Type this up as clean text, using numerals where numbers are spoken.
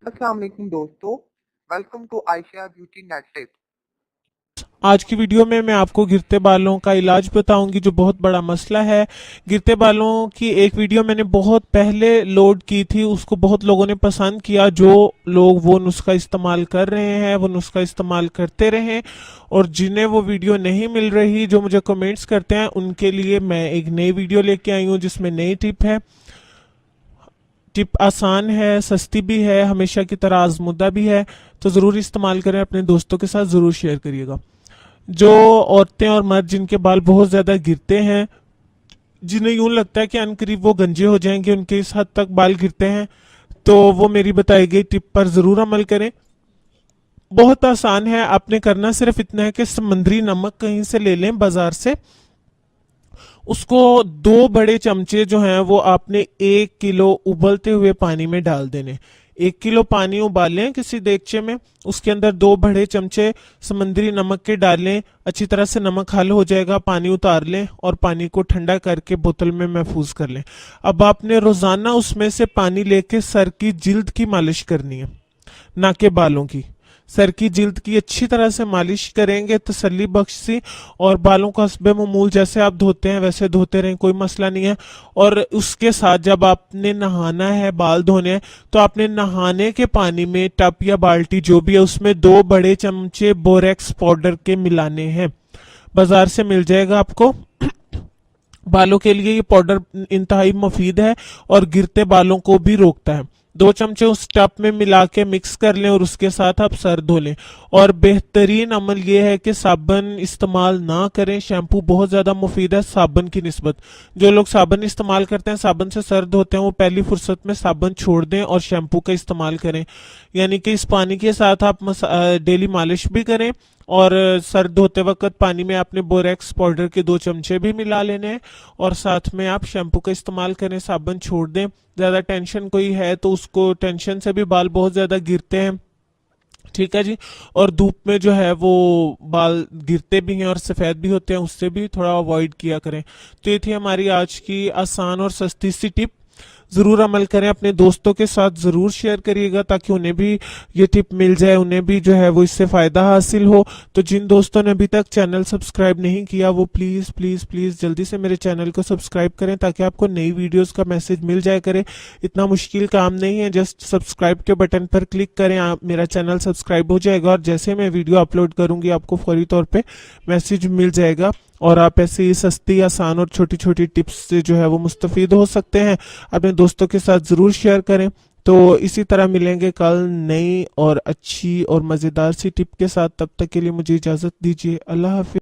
अस्सलाम वालेकुम दोस्तों, welcome to Ayesha beauty net tips. आज की वीडियो में मैं आपको गिरते बालों का इलाज बताऊंगी, जो बहुत बड़ा मसला है। गिरते बालों की एक वीडियो मैंने बहुत पहले लोड की थी, उसको बहुत लोगों ने पसंद किया। जो लोग वो नुस्खा इस्तेमाल कर रहे हैं वो नुस्खा इस्तेमाल करते रहें, और जिन्हें वो वीडियो नहीं मिल रही, जो मुझे कमेंट्स करते हैं, उनके लिए मैं एक नई वीडियो लेके आई हूँ जिसमें नई टिप है। टिप आसान है, सस्ती भी है, हमेशा की तरह आजमुदा भी है। तो ज़रूर इस्तेमाल करें, अपने दोस्तों के साथ ज़रूर शेयर करिएगा। जो औरतें और मर्द जिनके बाल बहुत ज्यादा गिरते हैं, जिन्हें यूं लगता है कि अनकरीब वो गंजे हो जाएंगे, उनके इस हद तक बाल गिरते हैं, तो वो मेरी बताई गई टिप पर जरूर अमल करें। बहुत आसान है, आपने करना सिर्फ इतना है कि समुद्री नमक कहीं से ले लें बाजार से। उसको 2 बड़े चमचे जो हैं वो आपने 1 किलो उबलते हुए पानी में डाल देने। 1 किलो पानी उबालें किसी देगचे में, उसके अंदर 2 बड़े चमचे समुद्री नमक के डालें। अच्छी तरह से नमक हल हो जाएगा, पानी उतार लें और पानी को ठंडा करके बोतल में महफूज कर लें। अब आपने रोजाना उसमें से पानी लेके सर की जिल्द की मालिश करनी है, ना के बालों की। सर की जिल्द की अच्छी तरह से मालिश करेंगे तसल्ली बख्श सी, और बालों को हस्बे मामूल जैसे आप धोते हैं वैसे धोते रहें, कोई मसला नहीं है। और उसके साथ जब आपने नहाना है, बाल धोने हैं, तो आपने नहाने के पानी में टब या बाल्टी जो भी है उसमें 2 बड़े चमचे बोरेक्स पाउडर के मिलाने हैं। बाजार से मिल जाएगा आपको। बालों के लिए ये पाउडर इंतहाई मुफीद है और गिरते बालों को भी रोकता है। 2 चमचे उस टब में मिला के मिक्स कर लें और उसके साथ आप सर धो लें। और बेहतरीन अमल ये है कि साबुन इस्तेमाल ना करें, शैम्पू बहुत ज़्यादा मुफीद है साबुन की निस्बत। जो लोग साबुन इस्तेमाल करते हैं, साबुन से सर धोते हैं, वो पहली फुर्सत में साबुन छोड़ दें और शैम्पू का इस्तेमाल करें। यानी कि इस पानी के साथ आप डेली मालिश भी करें, और सर धोते वक्त पानी में आपने बोरेक्स पाउडर के 2 चमचे भी मिला लेने हैं, और साथ में आप शैम्पू का इस्तेमाल करें, साबुन छोड़ दें। ज़्यादा टेंशन कोई है तो उसको, टेंशन से भी बाल बहुत ज़्यादा गिरते हैं, ठीक है जी। और धूप में जो है वो बाल गिरते भी हैं और सफ़ेद भी होते हैं, उससे भी थोड़ा अवॉइड किया करें। तो ये थी हमारी आज की आसान और सस्ती सी टिप। ज़रूर अमल करें, अपने दोस्तों के साथ ज़रूर शेयर करिएगा ताकि उन्हें भी ये टिप मिल जाए, उन्हें भी जो है वो इससे फ़ायदा हासिल हो। तो जिन दोस्तों ने अभी तक चैनल सब्सक्राइब नहीं किया, वो प्लीज़ प्लीज़ प्लीज़ जल्दी से मेरे चैनल को सब्सक्राइब करें ताकि आपको नई वीडियोस का मैसेज मिल जाया करे। इतना मुश्किल काम नहीं है, जस्ट सब्सक्राइब के बटन पर क्लिक करें, आप मेरा चैनल सब्सक्राइब हो जाएगा, और जैसे मैं वीडियो अपलोड करूँगी आपको फौरी तौर पर मैसेज मिल जाएगा। और आप ऐसे ही सस्ती, आसान और छोटी छोटी टिप्स से जो है वो मुस्तफ़ीद हो सकते हैं। अपने दोस्तों के साथ ज़रूर शेयर करें। तो इसी तरह मिलेंगे कल नई और अच्छी और मज़ेदार सी टिप के साथ। तब तक के लिए मुझे इजाज़त दीजिए। अल्लाह हाफिज़।